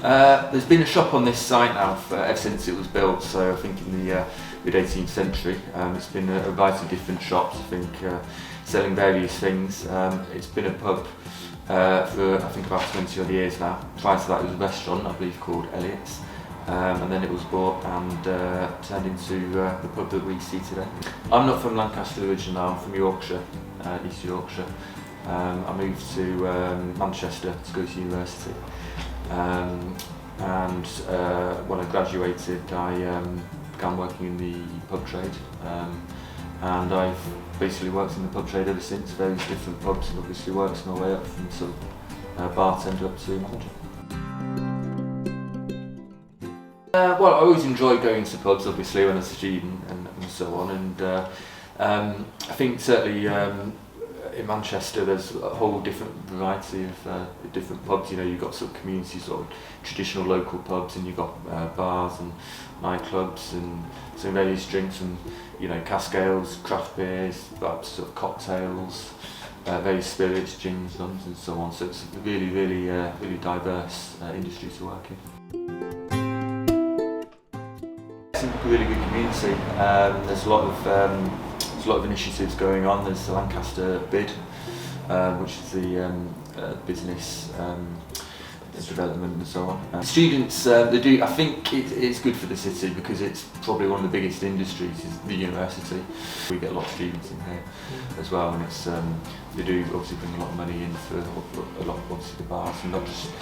There's been a shop on this site now ever since it was built, so I think in the mid-18th century. It's been a variety of different shops, I think, selling various things. It's been a pub for I think about 20 odd years now. Prior to that it was a restaurant, I believe, called Elliot's. And then it was bought and turned into the pub that we see today. I'm not from Lancaster originally, I'm from Yorkshire, East Yorkshire. I moved to Manchester to go to university. And when I graduated, I began working in the pub trade, and I've basically worked in the pub trade ever since, various different pubs, and obviously worked my way up from sort of bartender up to manager. Well, I always enjoyed going to pubs, obviously, when I was a student and so on, and I think certainly in Manchester there's a whole different variety of different pubs. You know, you've got sort of community, sort of traditional local pubs, and you've got bars and nightclubs and some various drinks and, you know, cask ales, craft beers, but sort of cocktails, various spirits, gins, rums and so on. So it's a really, really, really diverse industry to work in. It's a really good community. There's a lot of initiatives going on. There's the Lancaster bid, which is the business development and so on. Students, they do. I think it's good for the city because it's probably one of the biggest industries is the university. We get a lot of students in here as well, and it's they do obviously bring a lot of money in for a lot of obviously the bars, and not just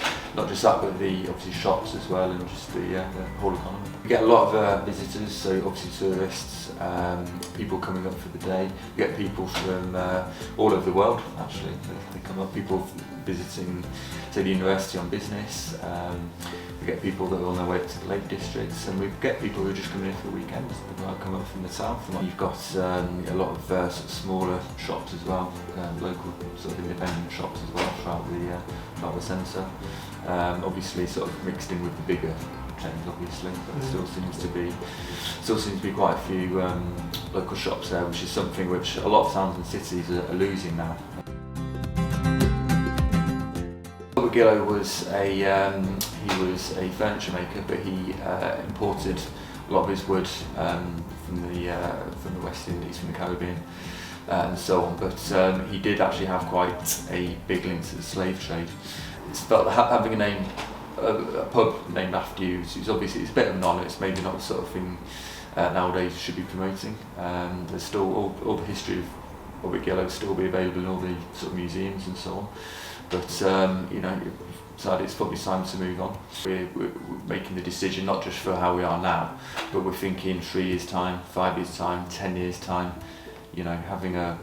that, but the obviously shops as well, and just the whole economy. We get a lot of visitors, so obviously tourists, people coming up for the day. We get people from all over the world actually. They come up, people visiting, say, the university on business. We get people that are on their way to the Lake Districts, and we get people who are just coming in for the weekends. They might come up from the south. And you've got a lot of sort of smaller shops as well, local sort of independent shops as well throughout the centre. Obviously, sort of mixed in with the bigger chains, obviously, but there still seems to be quite a few local shops there, which is something which a lot of towns and cities are losing now. Jailor was a furniture maker, but he imported a lot of his wood from the West Indies, from the Caribbean, and so on. But he did actually have quite a big link to the slave trade. It's felt that having a pub named after you is obviously, it's a bit of an honour. It's maybe not the sort of thing nowadays you should be promoting. There's still all the history of Jailor will still be available in all the sort of museums and so on. But you know, decided it's probably time to move on. We're making the decision not just for how we are now, but we're thinking 3 years' time, 5 years' time, 10 years' time. You know, having a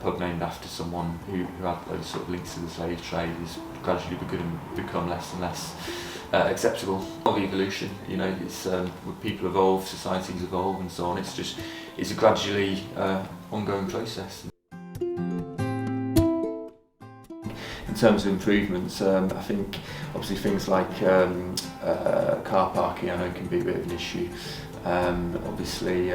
pub named after someone who had those sort of links to the slave trade is gradually become less and less acceptable. Of evolution, you know, it's people evolve, societies evolve, and so on. It's a gradually ongoing process. In terms of improvements, I think obviously things like car parking, I know, can be a bit of an issue. Obviously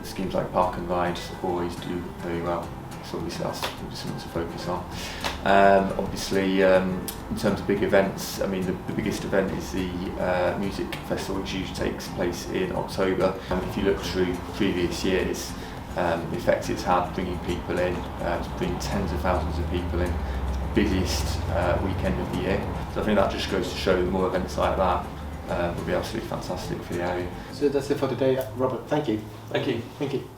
schemes like park and ride always do very well, so obviously that's something to focus on. Obviously in terms of big events, I mean the biggest event is the music festival, which usually takes place in October. If you look through previous years, the effect it's had bringing people in, it's bringing tens of thousands of people in. Busiest weekend of the year. So I think that just goes to show that more events like that would be absolutely fantastic for the area. So that's it for today, Robert. Thank you. Thank you. Thank you.